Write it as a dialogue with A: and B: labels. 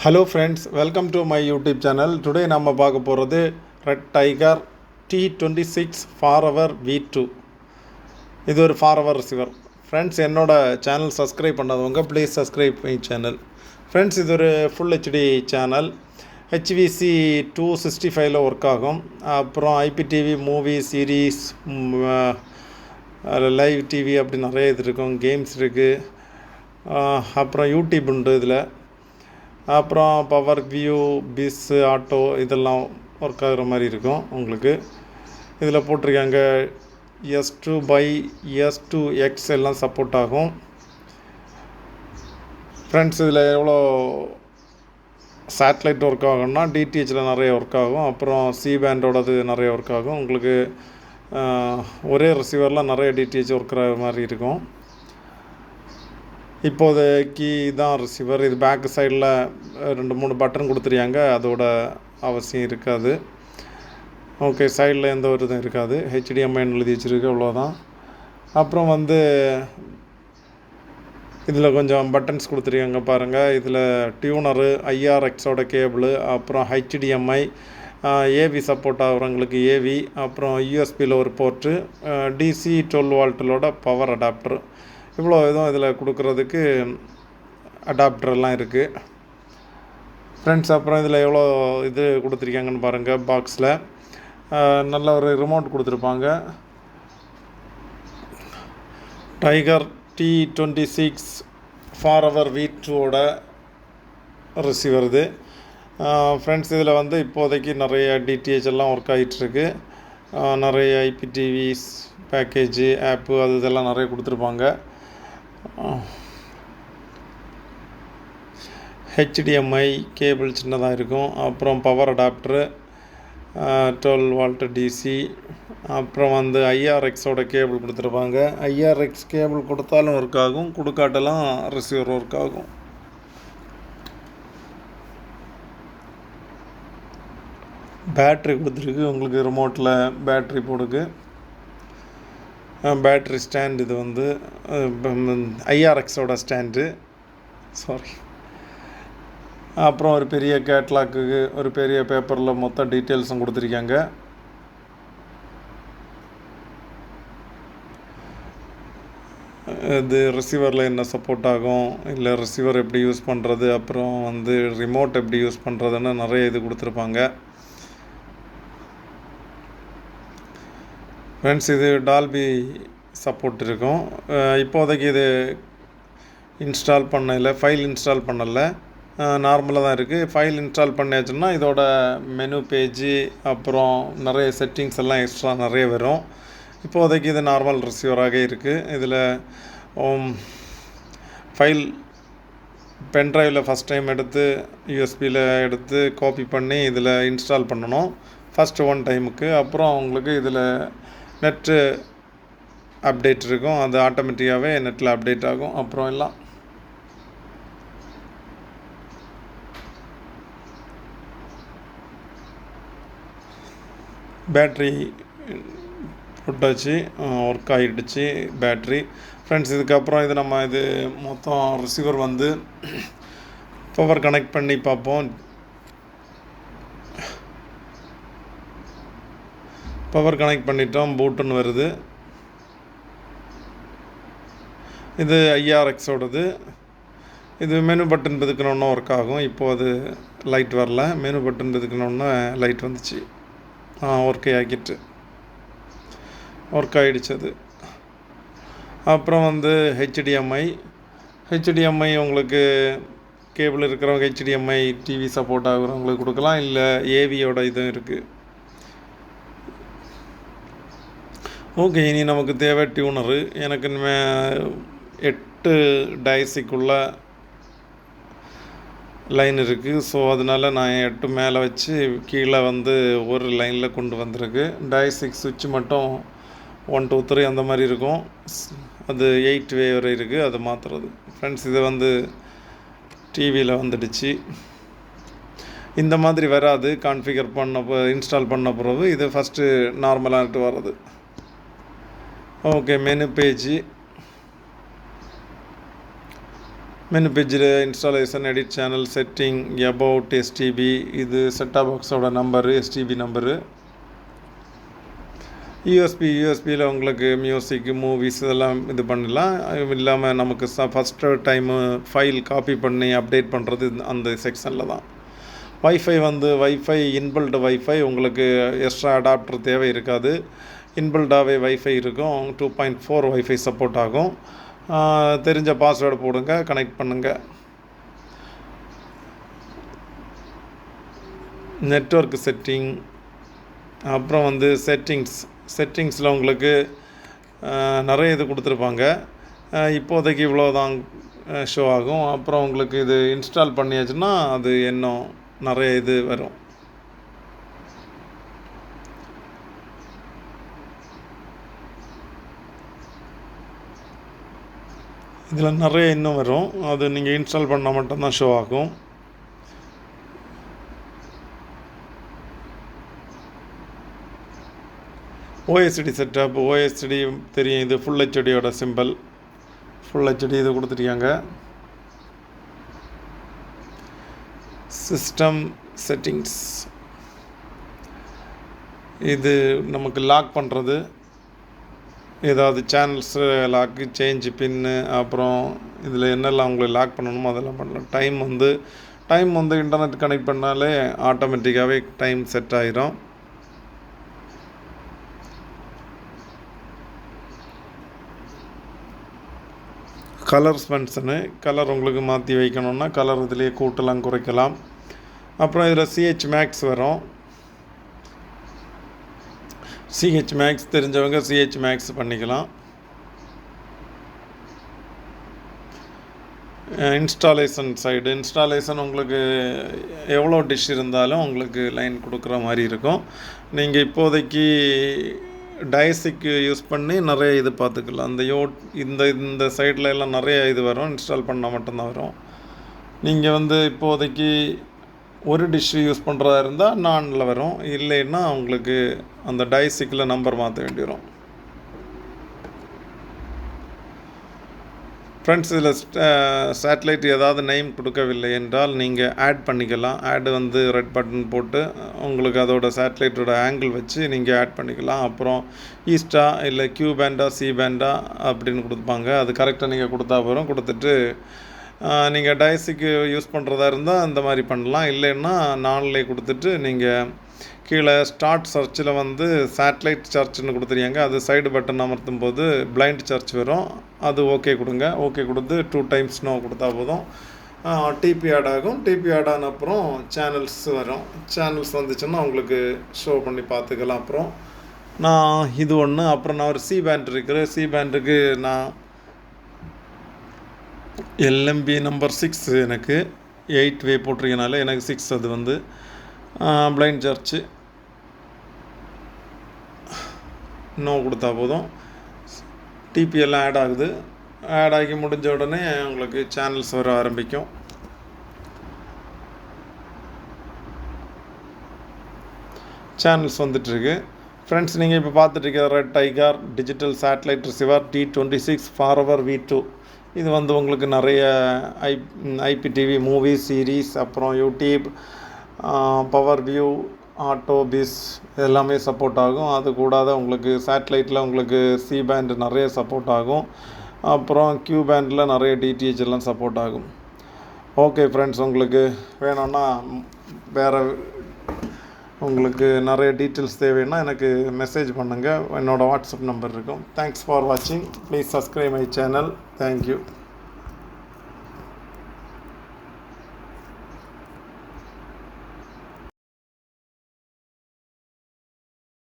A: Hello friends, welcome to my YouTube channel. Today நம்ம பார்க்க போகிறது red tiger T26 FarEver V2. இது ஒரு FarEver ரிசீவர். ஃப்ரெண்ட்ஸ், என்னோட சேனல் சப்ஸ்கிரைப் பண்ணாதவங்க please subscribe my channel. Friends, இது ஒரு ஃபுல் ஹெச்டி சேனல். HVC 265ல் ஒர்க் ஆகும். அப்புறம் IPTV movie series, live TV அப்படி நிறைய இது இருக்கும். கேம்ஸ் இருக்குது. அப்புறம் யூடியூப் உண்டு இதில். அப்புறம் பவர் வியூ, பிஸ், ஆட்டோ இதெல்லாம் ஒர்க் ஆகிற மாதிரி இருக்கும். உங்களுக்கு இதில் போட்டிருக்காங்க S2/S2X எல்லாம் சப்போர்ட் ஆகும். ஃப்ரெண்ட்ஸ், இதில் எவ்வளோ சேட்டலைட் ஒர்க் ஆகும்னா டிடிஹெச்சில் நிறைய ஒர்க் ஆகும். அப்புறம் சி பேண்டோடது நிறைய ஒர்க் ஆகும். உங்களுக்கு ஒரே ரிசீவரில் நிறைய டிடிஹெச் ஒர்க் ஆகிற மாதிரி இருக்கும். இப்போதைக்கு தான் ரிசீவர். இது பேக் சைடில் 2-3 பட்டன் கொடுத்துருக்காங்க. அதோட அவசியம் இருக்காது. ஓகே, சைடில் எந்த ஒரு இதுவும் இருக்காது. HDMI எழுதி வச்சுருக்கு, அவ்வளோதான். அப்புறம் இதில் கொஞ்சம் பட்டன்ஸ் கொடுத்துருக்காங்க பாருங்கள். இதில் டியூனரு, IRXோட கேபிள், அப்புறம் HDMI, AV சப்போர்ட் ஆகிறவங்களுக்கு AV, அப்புறம் USB ஒரு போர்ட்டு, DC 12 வோல்ட்டோட பவர் அடாப்டர், இவ்வளோ இதுவும் இதில் கொடுக்குறதுக்கு அடாப்டர்லாம் இருக்குது. ஃப்ரெண்ட்ஸ், அப்புறம் இதில் எவ்வளோ இது கொடுத்துருக்காங்கன்னு பாருங்கள். பாக்ஸில் நல்ல ஒரு ரிமோட் கொடுத்துருப்பாங்க. டைகர் T26 FarEver V2ஓட ரிசீவர் இது. ஃப்ரெண்ட்ஸ், இதில் இப்போதைக்கு நிறைய டிடிஹெச் எல்லாம் ஒர்க் ஆகிட்டுருக்கு. நிறைய IPTVs பேக்கேஜு, ஆப்பு, அது இதெல்லாம் நிறைய கொடுத்துருப்பாங்க. HDMI கேபிள் சின்னதாக இருக்கும். அப்புறம் பவர் அடாப்டரு, 12 வோல்ட் DC, அப்புறம் IRXோட கேபிள் கொடுத்துருப்பாங்க. IRX கேபிள் கொடுத்தாலும் ஒர்க் ஆகும், கொடுக்காட்டெல்லாம் ரிசீவர் ஒர்க் ஆகும். பேட்ரி கொடுத்துருக்கு. உங்களுக்கு ரிமோட்டில் பேட்ரி போடுக்கு. பேட்ரி ஸ்டாண்ட், இது IRXோட ஸ்டாண்டு, சாரி. அப்புறம் ஒரு பெரிய கேட்லாக்கு, ஒரு பெரிய பேப்பரில் மொத்த டீட்டெயில்ஸும் கொடுத்துருக்காங்க. இது ரிசீவரில் என்ன சப்போர்ட் ஆகும், இல்லை ரிசீவர் எப்படி யூஸ் பண்ணுறது, அப்புறம் ரிமோட் எப்படி யூஸ் பண்ணுறதுன்னு நிறைய இது கொடுத்துருப்பாங்க. ஃப்ரெண்ட்ஸ், இது டால்பி சப்போர்ட் இருக்கும். இப்போதைக்கு இது இன்ஸ்டால் ஃபைல் இன்ஸ்டால் பண்ணலை, நார்மலாக தான் இருக்குது. ஃபைல் இன்ஸ்டால் பண்ணியாச்சுன்னா இதோட மெனு பேஜு, அப்புறம் நிறைய செட்டிங்ஸ் எல்லாம் எக்ஸ்ட்ரா நிறைய வரும். இப்போதைக்கு இது நார்மல் ரிசீவராக இருக்குது. இதில் ஃபைல் பென்ட்ரைவில் ஃபஸ்ட் டைம் எடுத்து யூஎஸ்பியில் எடுத்து காப்பி பண்ணி இதில் இன்ஸ்டால் பண்ணணும் ஃபஸ்ட்டு 1 டைமுக்கு. அப்புறம் உங்களுக்கு இதில் நெட்டு அப்டேட் இருக்கும். அது ஆட்டோமேட்டிக்காகவே நெட்டில் அப்டேட் ஆகும். அப்புறம் எல்லாம் பேட்ரி போட்டாச்சு, ஒர்க் ஆகிடுச்சு பேட்ரி. ஃப்ரெண்ட்ஸ், இதுக்கப்புறம் இது மொத்தம் ரிசீவர் பவர் கனெக்ட் பண்ணி பார்ப்போம். பவர் கனெக்ட் பண்ணிட்டோம், பூட்டுன்னு வருது. இது IRXோடது. இது மெனு பட்டன் பிதுக்கணுன்னா ஒர்க் ஆகும். இப்போது அது லைட் வரல. மெனு பட்டன் பிதுக்கணுன்னா லைட் வந்துச்சு. ஒர்க் ஆகிடுச்சு அது. அப்புறம் HDMI உங்களுக்கு கேபிள் இருக்கிறவங்க HDMI டிவி சப்போர்ட் ஆகுறவங்களுக்கு கொடுக்கலாம், இல்லை AVயோட இதுவும் இருக்குது. ஓகே, இனி நமக்கு தேவை டியூனரு. எனக்கு 8 டைஸுக்குள்ள லைன் இருக்குது. ஸோ அதனால் நான் 8 மேலே வச்சு கீழே ஒரு லைனில் கொண்டு வந்திருக்கு. டைஸுக்கு சுவிட்ச் மட்டும் 1 2 3 அந்த மாதிரி இருக்கும். அது 8 வே வரை இருக்குது, அது மாற்றுறது. ஃப்ரெண்ட்ஸ், இது டிவியில் வந்துடுச்சு. இந்த மாதிரி வராது. கான்ஃபிகர் இன்ஸ்டால் பண்ண பிறகு இது ஃபஸ்ட்டு நார்மலாகிட்டு வர்றது. ஓகே, மெனு பேஜு, மெனு பேஜில் installation, edit channel, setting, about, SDP, இது செட்டாப் பாக்ஸோட நம்பரு, எஸ்டிபி நம்பரு. யூஎஸ்பியில் உங்களுக்கு மியூசிக், மூவிஸ் இதெல்லாம் இது பண்ணலாம். இல்லாமல் நமக்கு ஃபஸ்ட்டு டைமு ஃபைல் காப்பி பண்ணி அப்டேட் பண்ணுறது அந்த செக்ஷனில் தான். வைஃபை இன்பில்டு வைஃபை, உங்களுக்கு எக்ஸ்ட்ரா அடாப்டர் தேவை இருக்காது. இன்பில்டாகவே வைஃபை இருக்கும். 2.4 வைஃபை சப்போர்ட் ஆகும். தெரிஞ்ச பாஸ்வேர்டு போடுங்க, கனெக்ட் பண்ணுங்கள். நெட்வொர்க் செட்டிங், அப்புறம் வந்து செட்டிங்ஸில் உங்களுக்கு நிறைய இது கொடுத்துருப்பாங்க. இப்போதைக்கு இவ்வளோ தான் ஷோ ஆகும். அப்புறம் உங்களுக்கு இது இன்ஸ்டால் பண்ணியாச்சுன்னா அது இன்னும் நிறைய இது வரும். இதில் நிறைய இன்னும் வரும். அது நீங்கள் இன்ஸ்டால் பண்ணால் மட்டும்தான் ஷோ ஆகும். ஓஎஸ்டி செட்டப், ஓஎஸ்டி தெரியும், இது ஃபுல் ஹெச்டியோட சிம்பிள், ஃபுல் ஹெச்டி இது கொடுத்துருக்காங்க. சிஸ்டம் செட்டிங்ஸ், இது நமக்கு லாக் பண்ணுறது, ஏதாவது சேனல்ஸு லாக்கு, சேஞ்சு பின்னு, அப்புறம் இதில் என்னெல்லாம் உங்களுக்கு லாக் பண்ணணுமோ அதெல்லாம் பண்ணலாம். டைம் வந்து இன்டர்நெட் கனெக்ட் பண்ணாலே ஆட்டோமேட்டிக்காகவே டைம் செட் ஆகிரும். கலர் ஸ்பென்ஷனு, கலர் உங்களுக்கு மாற்றி வைக்கணுன்னா கலர் இதிலேயே கூட்டலாம் குறைக்கலாம். அப்புறம் இதில் சிஹெச் மேக்ஸ் வரும். சிஹெச் மேக்ஸ் தெரிஞ்சவங்க சிஹெச் மேக்ஸ் பண்ணிக்கலாம். இன்ஸ்டாலேஷன் உங்களுக்கு எவ்வளோ டிஷ் இருந்தாலும் உங்களுக்கு லைன் கொடுக்குற மாதிரி இருக்கும். நீங்கள் இப்போதைக்கு டயசிக்கு யூஸ் பண்ணி நிறைய இது பார்த்துக்கலாம். இந்த சைடில் எல்லாம் நிறைய இது வரும், இன்ஸ்டால் பண்ணால் மட்டும்தான் வரும். நீங்கள் வந்து இப்போதைக்கு ஒரு டிஷ்ஷு யூஸ் பண்ணுறதா இருந்தால் நானில் வரும், இல்லைன்னா உங்களுக்கு அந்த டயசிக்கில் நம்பர் மாற்ற வேண்டி வரும். ஃப்ரெண்ட்ஸ், இதில் சேட்டலைட் ஏதாவது நேம் கொடுக்கவில்லை என்றால் நீங்கள் ஆட் பண்ணிக்கலாம். ஆட் வந்து ரெட் பட்டன் போட்டு உங்களுக்கு அதோட சேட்டலைட்டோட ஆங்கிள் வச்சு நீங்கள் ஆட் பண்ணிக்கலாம். அப்புறம் ஈஸ்டா இல்லை கியூ பேண்டா சி பேண்டா அப்படின்னு கொடுப்பாங்க. அது கரெக்டாக நீங்கள் கொடுத்தா போகிறோம். கொடுத்துட்டு நீங்கள் டயசிக்கு யூஸ் பண்ணுறதா இருந்தால் இந்த மாதிரி பண்ணலாம். இல்லைன்னா நான்லேயே கொடுத்துட்டு நீங்கள் கீழே ஸ்டார்ட் சர்ச்சில் வந்து சேட்டலைட் சர்ச்னு கொடுத்துருக்காங்க. அது சைடு பட்டன் அமர்த்தும் போது பிளைண்ட் சர்ச் வரும். அது ஓகே கொடுங்க. ஓகே கொடுத்து 2 times நோ கொடுத்தா போதும். டிபி ஆட் ஆகும். டிபி ஆட் ஆன அப்புறம் சேனல்ஸ் வரும். சேனல்ஸ் வந்துச்சுன்னா உங்களுக்கு ஷோ பண்ணி பார்த்துக்கலாம். அப்புறம் நான் இது ஒன்று, அப்புறம் நான் ஒரு சி பேண்ட் இருக்குது. சி பேண்டுக்கு நான் எல்எம்பி நம்பர் 6 எனக்கு 8 வே போட்டிருக்கனால எனக்கு 6 அது வந்து பிளைண்ட் சர்ச்சு நோ கொடுத்தா போதும். டிபி எல்லாம் ஆட் ஆகுது. ஆட் ஆகி முடிஞ்ச உடனே உங்களுக்கு சேனல்ஸ் வர ஆரம்பிக்கும். சேனல்ஸ் வந்துட்டுருக்கு. ஃப்ரெண்ட்ஸ், நீங்கள் இப்போ பார்த்துட்டு red tiger digital satellite receiver T26 forever V2. இது வந்து உங்களுக்கு நிறைய ஐபிடிவி மூவி சீரீஸ், அப்புறம் யூடியூப், பவர் வியூ, ஆட்டோ பிஸ் எல்லாமே சப்போர்ட் ஆகும். அது கூடாத உங்களுக்கு சேட்டலைட்டில் உங்களுக்கு சி பேண்ட் நிறைய சப்போர்ட் ஆகும். அப்புறம் கியூ பேண்டில் நிறைய டிடிஹெச் எல்லாம் சப்போர்ட் ஆகும். ஓகே ஃப்ரெண்ட்ஸ், உங்களுக்கு வேணும்னா வேறு உங்களுக்கு நிறைய டீட்டெயில்ஸ் தேவைன்னா எனக்கு மெசேஜ் பண்ணுங்கள். என்னோடய வாட்ஸ்அப் நம்பர் இருக்கும். தேங்க்ஸ் ஃபார் வாட்சிங். Please subscribe my channel. Thank you.